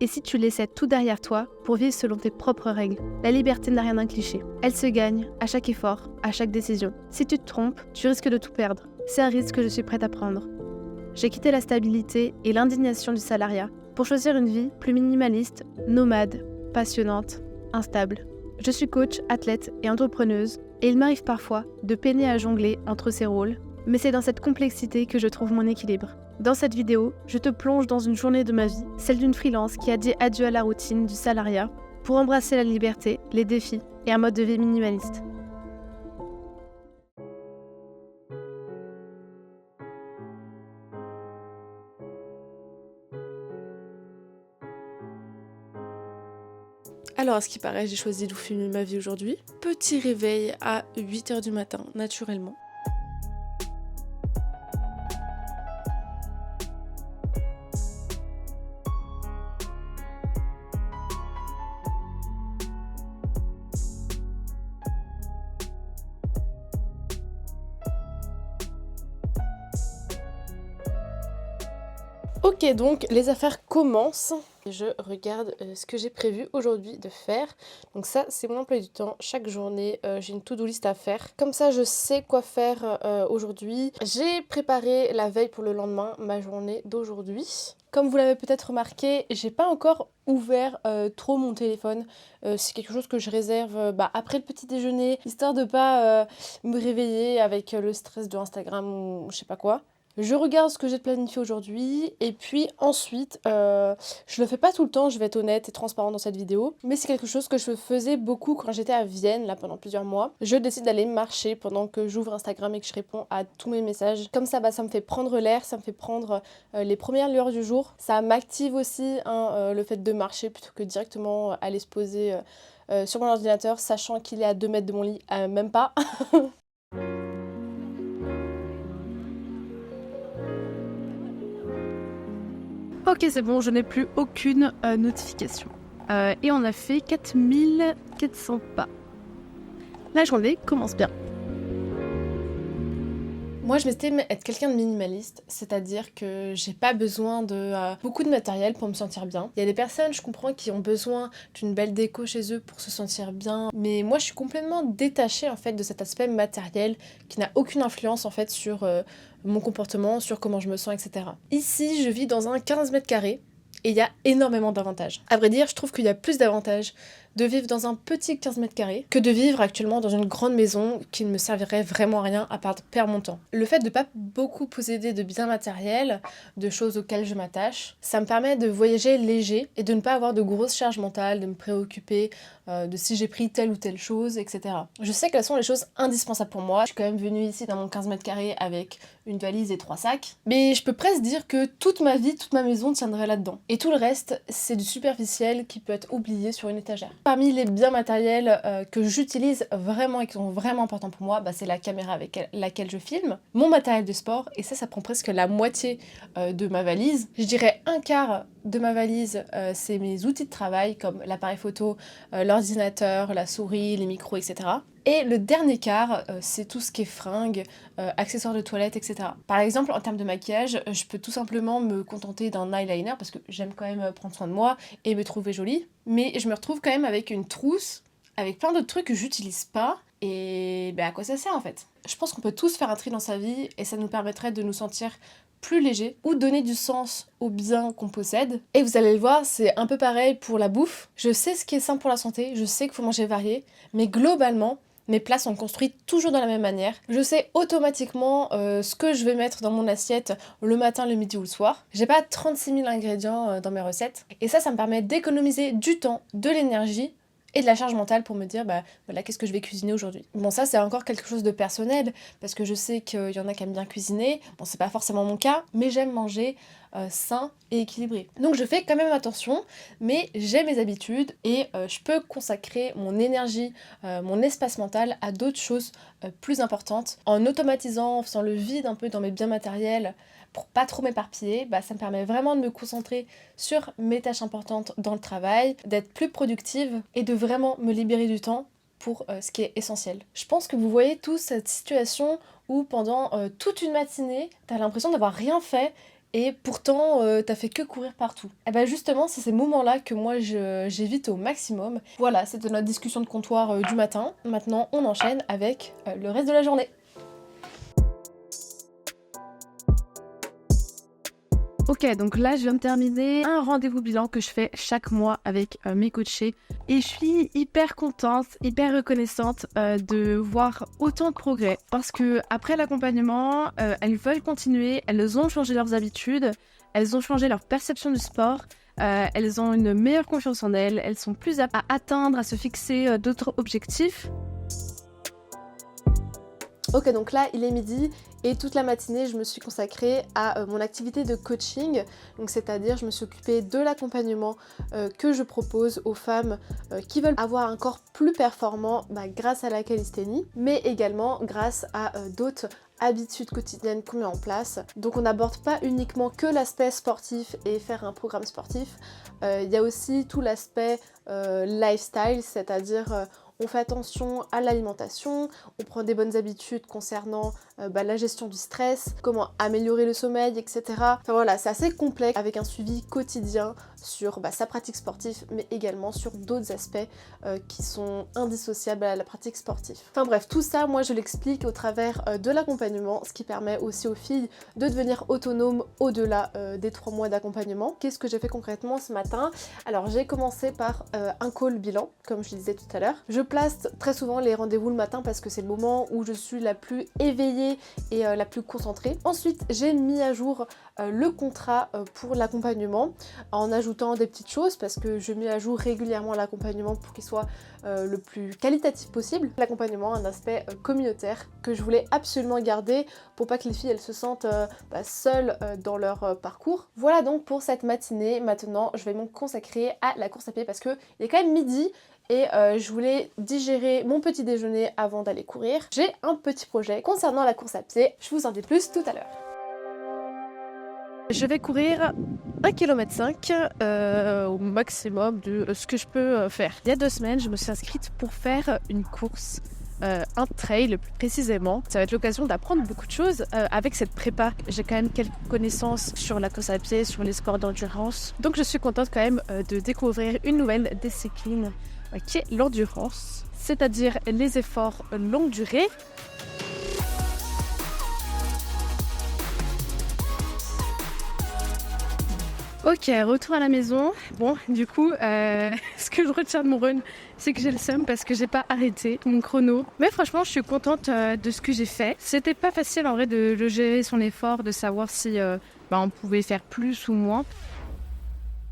Et si tu laissais tout derrière toi pour vivre selon tes propres règles? La liberté n'a rien d'un cliché. Elle se gagne à chaque effort, à chaque décision. Si tu te trompes, tu risques de tout perdre. C'est un risque que je suis prête à prendre. J'ai quitté la stabilité et l'indignation du salariat pour choisir une vie plus minimaliste, nomade, passionnante, instable. Je suis coach, athlète et entrepreneuse et il m'arrive parfois de peiner à jongler entre ces rôles, mais c'est dans cette complexité que je trouve mon équilibre. Dans cette vidéo, je te plonge dans une journée de ma vie, celle d'une freelance qui a dit adieu à la routine du salariat pour embrasser la liberté, les défis et un mode de vie minimaliste. Alors, à ce qui paraît, j'ai choisi de vous filmer ma vie aujourd'hui. Petit réveil à 8 h du matin, naturellement. Ok, donc les affaires commencent. Je regarde ce que j'ai prévu aujourd'hui de faire. Donc ça, c'est mon emploi du temps. Chaque journée, j'ai une to-do list à faire. Comme ça, je sais quoi faire aujourd'hui. J'ai préparé la veille pour le lendemain, ma journée d'aujourd'hui. Comme vous l'avez peut-être remarqué, j'ai pas encore ouvert trop mon téléphone. C'est quelque chose que je réserve après le petit déjeuner, histoire de pas me réveiller avec le stress de Instagram ou je sais pas quoi. Je regarde ce que j'ai planifié aujourd'hui et puis ensuite, je le fais pas tout le temps, je vais être honnête et transparente dans cette vidéo, mais c'est quelque chose que je faisais beaucoup quand j'étais à Vienne, là pendant plusieurs mois. Je décide d'aller marcher pendant que j'ouvre Instagram et que je réponds à tous mes messages. Comme ça, ça me fait prendre l'air, ça me fait prendre les premières lueurs du jour. Ça m'active aussi le fait de marcher plutôt que directement aller se poser sur mon ordinateur, sachant qu'il est à 2 mètres de mon lit, même pas. Ok, c'est bon, je n'ai plus aucune notification. Et on a fait 4400 pas. La journée commence bien. Moi, je m'estime être quelqu'un de minimaliste, c'est-à-dire que j'ai pas besoin de beaucoup de matériel pour me sentir bien. Il y a des personnes, je comprends, qui ont besoin d'une belle déco chez eux pour se sentir bien, mais moi, je suis complètement détachée en fait de cet aspect matériel qui n'a aucune influence en fait sur mon comportement, sur comment je me sens, etc. Ici, je vis dans un 15 mètres carrés. Et il y a énormément d'avantages. À vrai dire, je trouve qu'il y a plus d'avantages de vivre dans un petit 15 mètres carrés que de vivre actuellement dans une grande maison qui ne me servirait vraiment à rien à part perdre mon temps. Le fait de pas beaucoup posséder de biens matériels, de choses auxquelles je m'attache, ça me permet de voyager léger et de ne pas avoir de grosses charges mentales, de me préoccuper de si j'ai pris telle ou telle chose, etc. Je sais quelles sont les choses indispensables pour moi. Je suis quand même venue ici dans mon 15 mètres carrés avec une valise et 3 sacs, mais je peux presque dire que toute ma vie, toute ma maison tiendrait là-dedans. Et tout le reste, c'est du superficiel qui peut être oublié sur une étagère. Parmi les biens matériels que j'utilise vraiment et qui sont vraiment importants pour moi, c'est la caméra avec laquelle je filme, mon matériel de sport, et ça prend presque la moitié de ma valise. Je dirais un quart de ma valise, c'est mes outils de travail comme l'appareil photo, l'ordinateur, la souris, les micros, etc. Et le dernier quart, c'est tout ce qui est fringues, accessoires de toilette, etc. Par exemple, en termes de maquillage, je peux tout simplement me contenter d'un eyeliner parce que j'aime quand même prendre soin de moi et me trouver jolie. Mais je me retrouve quand même avec une trousse, avec plein d'autres trucs que j'utilise pas. Et à quoi ça sert en fait? Je pense qu'on peut tous faire un tri dans sa vie et ça nous permettrait de nous sentir plus léger ou donner du sens aux biens qu'on possède. Et vous allez le voir, c'est un peu pareil pour la bouffe. Je sais ce qui est sain pour la santé, je sais qu'il faut manger varié, mais globalement, mes plats sont construits toujours de la même manière. Je sais automatiquement ce que je vais mettre dans mon assiette le matin, le midi ou le soir. J'ai pas 36 000 ingrédients dans mes recettes. Et ça me permet d'économiser du temps, de l'énergie et de la charge mentale pour me dire voilà, qu'est-ce que je vais cuisiner aujourd'hui. Bon, ça c'est encore quelque chose de personnel parce que je sais qu'il y en a qui aiment bien cuisiner. Bon, c'est pas forcément mon cas, mais j'aime manger sain et équilibré. Donc je fais quand même attention, mais j'ai mes habitudes et je peux consacrer mon énergie, mon espace mental à d'autres choses plus importantes. En automatisant, en faisant le vide un peu dans mes biens matériels pour pas trop m'éparpiller, ça me permet vraiment de me concentrer sur mes tâches importantes dans le travail, d'être plus productive et de vraiment me libérer du temps pour ce qui est essentiel. Je pense que vous voyez tous cette situation où pendant toute une matinée, t'as l'impression d'avoir rien fait et pourtant t'as fait que courir partout. Et ben justement, c'est ces moments-là que moi j'évite au maximum. Voilà, c'était notre discussion de comptoir du matin. Maintenant, on enchaîne avec le reste de la journée. Ok, donc là je viens de terminer un rendez-vous bilan que je fais chaque mois avec mes coachés et je suis hyper contente, hyper reconnaissante de voir autant de progrès parce que après l'accompagnement, elles veulent continuer, elles ont changé leurs habitudes, elles ont changé leur perception du sport. Elles ont une meilleure confiance en elles sont plus aptes à atteindre, à se fixer d'autres objectifs. Ok, donc là il est midi et toute la matinée je me suis consacrée à mon activité de coaching, donc c'est-à-dire je me suis occupée de l'accompagnement que je propose aux femmes qui veulent avoir un corps plus performant grâce à la calisthénie, mais également grâce à d'autres habitudes quotidiennes qu'on met en place. Donc on n'aborde pas uniquement que l'aspect sportif et faire un programme sportif, il y a aussi tout l'aspect lifestyle, c'est-à-dire on fait attention à l'alimentation, on prend des bonnes habitudes concernant la gestion du stress, comment améliorer le sommeil, etc. Enfin voilà, c'est assez complexe avec un suivi quotidien sur sa pratique sportive, mais également sur d'autres aspects qui sont indissociables à la pratique sportive. Enfin bref, tout ça, moi je l'explique au travers de l'accompagnement, ce qui permet aussi aux filles de devenir autonomes au-delà des 3 mois d'accompagnement. Qu'est-ce que j'ai fait concrètement ce matin? Alors j'ai commencé par un call bilan, comme je disais tout à l'heure. Je place très souvent les rendez-vous le matin parce que c'est le moment où je suis la plus éveillée et la plus concentrée. Ensuite, j'ai mis à jour le contrat pour l'accompagnement en ajoutant des petites choses parce que je mets à jour régulièrement l'accompagnement pour qu'il soit le plus qualitatif possible. L'accompagnement a un aspect communautaire que je voulais absolument garder pour pas que les filles elles se sentent seules dans leur parcours. Voilà donc pour cette matinée. Maintenant, je vais me consacrer à la course à pied parce que il est quand même midi et je voulais digérer mon petit déjeuner avant d'aller courir. J'ai un petit projet concernant la course à pied, je vous en dis plus tout à l'heure. Je vais courir 1,5 km au maximum de ce que je peux faire. Il y a 2 semaines, je me suis inscrite pour faire une course, un trail plus précisément. Ça va être l'occasion d'apprendre beaucoup de choses avec cette prépa. J'ai quand même quelques connaissances sur la course à pied, sur les sports d'endurance. Donc je suis contente quand même de découvrir une nouvelle discipline qui est l'endurance, c'est-à-dire les efforts longue durée. Ok, retour à la maison. Bon, du coup, ce que je retiens de mon run, c'est que j'ai le seum parce que j'ai pas arrêté mon chrono. Mais franchement, je suis contente de ce que j'ai fait. C'était pas facile en vrai de gérer son effort, de savoir si on pouvait faire plus ou moins.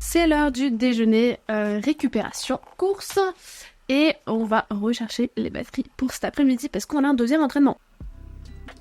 C'est l'heure du déjeuner, récupération, course. Et on va rechercher les batteries pour cet après-midi parce qu'on a un 2e entraînement.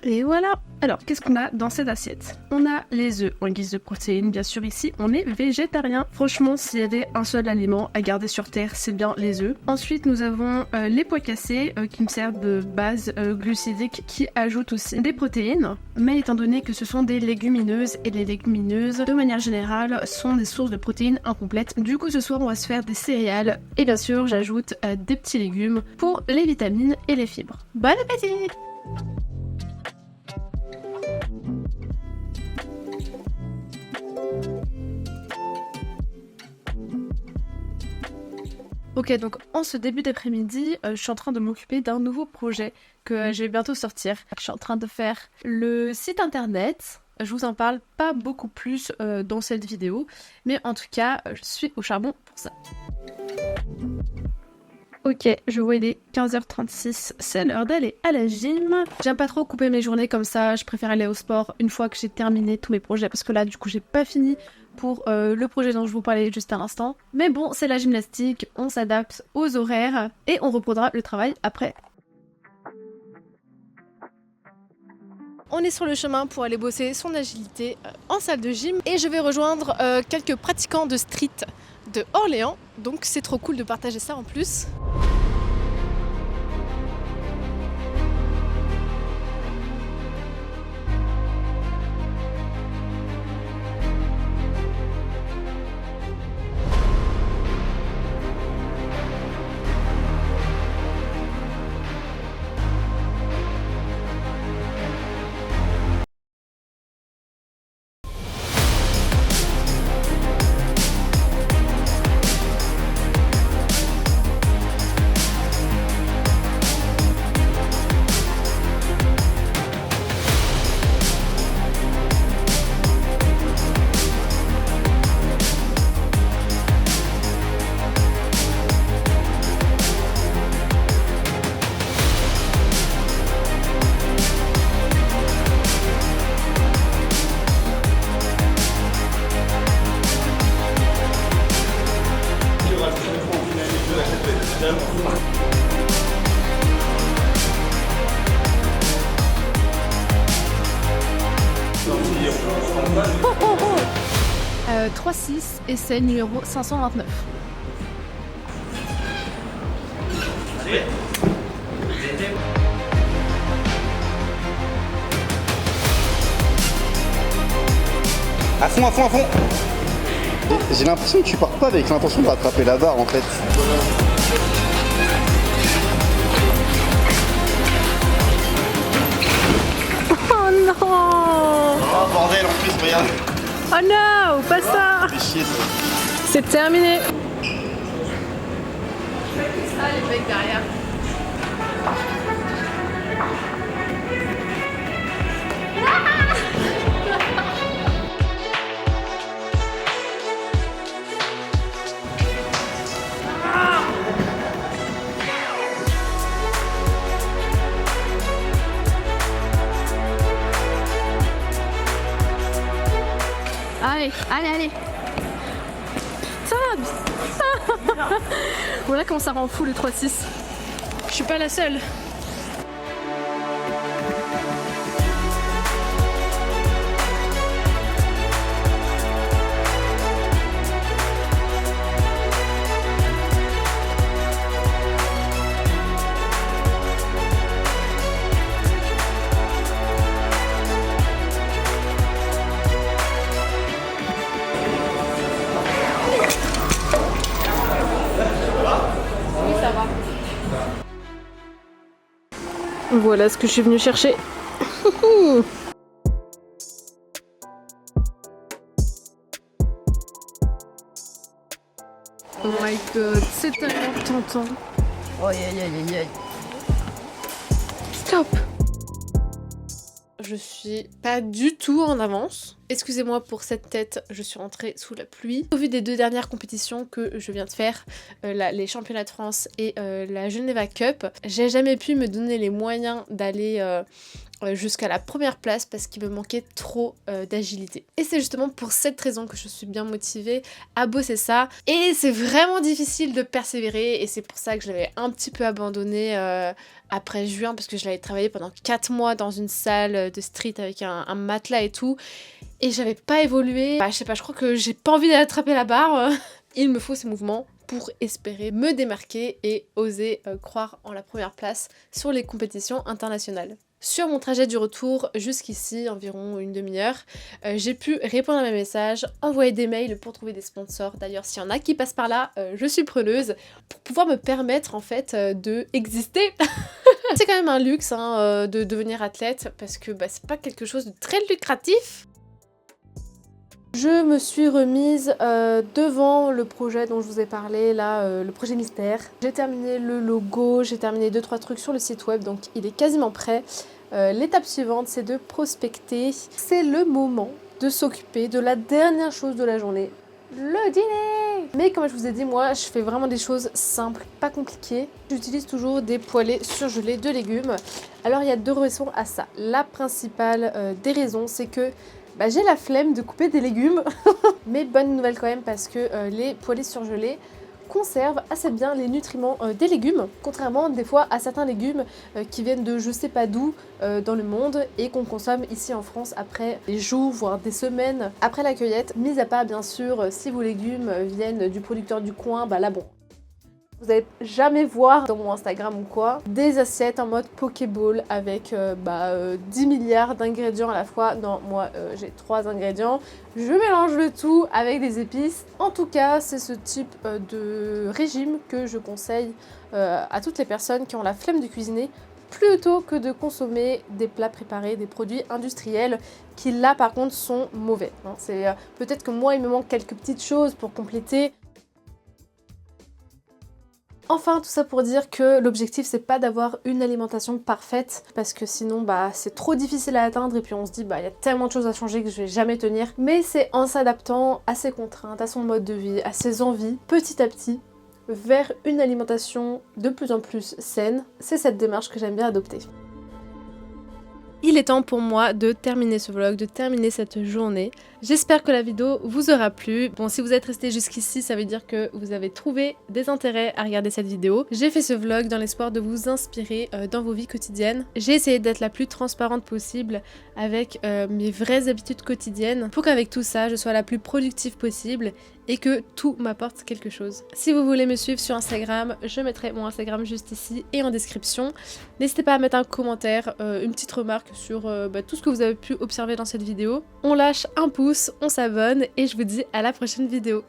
Et voilà. Alors, qu'est-ce qu'on a dans cette assiette? On a les œufs en guise de protéines. Bien sûr, ici, on est végétarien. Franchement, s'il y avait un seul aliment à garder sur Terre, c'est bien les œufs. Ensuite, nous avons les pois cassés qui me servent de base glucidique qui ajoutent aussi des protéines. Mais étant donné que ce sont des légumineuses et les légumineuses, de manière générale, sont des sources de protéines incomplètes. Du coup, ce soir, on va se faire des céréales. Et bien sûr, j'ajoute des petits légumes pour les vitamines et les fibres. Bon appétit! Ok, donc en ce début d'après-midi, je suis en train de m'occuper d'un nouveau projet que je vais bientôt sortir. Je suis en train de faire le site internet. Je vous en parle pas beaucoup plus dans cette vidéo, mais en tout cas, je suis au charbon pour ça. Ok, je vois il est 15h36, c'est l'heure d'aller à la gym. J'aime pas trop couper mes journées comme ça, je préfère aller au sport une fois que j'ai terminé tous mes projets parce que là du coup j'ai pas fini pour le projet dont je vous parlais juste à l'instant. Mais bon, c'est la gymnastique, on s'adapte aux horaires et on reprendra le travail après. On est sur le chemin pour aller bosser son agilité en salle de gym et je vais rejoindre quelques pratiquants de street de Orléans, donc c'est trop cool de partager ça en plus. Euh, 3-6, essai numéro 529. À fond, à fond, à fond. J'ai l'impression que tu pars pas avec l'intention de rattraper la barre en fait. Oh non! Oh bordel en plus, regarde. Oh non, pas ça! C'est chier ça. C'est terminé! Ah, les mecs derrière. Allez, allez, allez. Ça va. Voilà comment ça rend fou le 3-6. Je suis pas la seule. Voilà ce que je suis venue chercher. Oh my god, c'est tellement tentant. Aïe aïe aïe aïe aïe. Stop. Je suis pas du tout en avance. Excusez-moi pour cette tête, je suis rentrée sous la pluie. Au vu des 2 dernières compétitions que je viens de faire, les championnats de France et la Geneva Cup, j'ai jamais pu me donner les moyens d'aller jusqu'à la première place parce qu'il me manquait trop d'agilité. Et c'est justement pour cette raison que je suis bien motivée à bosser ça. Et c'est vraiment difficile de persévérer et c'est pour ça que je l'avais un petit peu abandonné après juin parce que je l'avais travaillé pendant 4 mois dans une salle de street avec un matelas et tout. Et j'avais pas évolué. Bah, je sais pas, je crois que j'ai pas envie d'attraper la barre. Il me faut ces mouvements pour espérer me démarquer et oser croire en la première place sur les compétitions internationales. Sur mon trajet du retour jusqu'ici, environ une demi-heure, j'ai pu répondre à mes messages, envoyer des mails pour trouver des sponsors. D'ailleurs, s'il y en a qui passent par là, je suis preneuse pour pouvoir me permettre en fait de exister. C'est quand même un luxe hein, de devenir athlète parce que bah, c'est pas quelque chose de très lucratif. Je me suis remise devant le projet dont je vous ai parlé, là, le projet mystère. J'ai terminé le logo, j'ai terminé 2-3 trucs sur le site web, donc il est quasiment prêt. L'étape suivante, c'est de prospecter. C'est le moment de s'occuper de la dernière chose de la journée, le dîner. Mais comme je vous ai dit, moi, je fais vraiment des choses simples, pas compliquées. J'utilise toujours des poêlés surgelés de légumes. Alors, il y a 2 raisons à ça. La principale des raisons, c'est que bah, j'ai la flemme de couper des légumes, mais bonne nouvelle quand même parce que les poêlés surgelés conservent assez bien les nutriments des légumes, contrairement des fois à certains légumes qui viennent de je sais pas d'où dans le monde et qu'on consomme ici en France après des jours voire des semaines après la cueillette, mis à part bien sûr si vos légumes viennent du producteur du coin, bah là bon. Vous n'allez jamais voir dans mon Instagram ou quoi des assiettes en mode Pokéball avec 10 milliards d'ingrédients à la fois. Non, moi j'ai 3 ingrédients. Je mélange le tout avec des épices. En tout cas, c'est ce type de régime que je conseille à toutes les personnes qui ont la flemme de cuisiner plutôt que de consommer des plats préparés, des produits industriels qui là par contre sont mauvais. Hein. C'est peut-être que moi il me manque quelques petites choses pour compléter. Enfin, tout ça pour dire que l'objectif c'est pas d'avoir une alimentation parfaite parce que sinon bah c'est trop difficile à atteindre et puis on se dit bah il y a tellement de choses à changer que je vais jamais tenir. Mais c'est en s'adaptant à ses contraintes, à son mode de vie, à ses envies, petit à petit, vers une alimentation de plus en plus saine. C'est cette démarche que j'aime bien adopter. Il est temps pour moi de terminer ce vlog, de terminer cette journée. J'espère que la vidéo vous aura plu. Bon, si vous êtes resté jusqu'ici, ça veut dire que vous avez trouvé des intérêts à regarder cette vidéo. J'ai fait ce vlog dans l'espoir de vous inspirer dans vos vies quotidiennes. J'ai essayé d'être la plus transparente possible avec mes vraies habitudes quotidiennes pour qu'avec tout ça, je sois la plus productive possible et que tout m'apporte quelque chose. Si vous voulez me suivre sur Instagram, je mettrai mon Instagram juste ici et en description. N'hésitez pas à mettre un commentaire, une petite remarque sur tout ce que vous avez pu observer dans cette vidéo. On lâche un pouce, on s'abonne et je vous dis à la prochaine vidéo.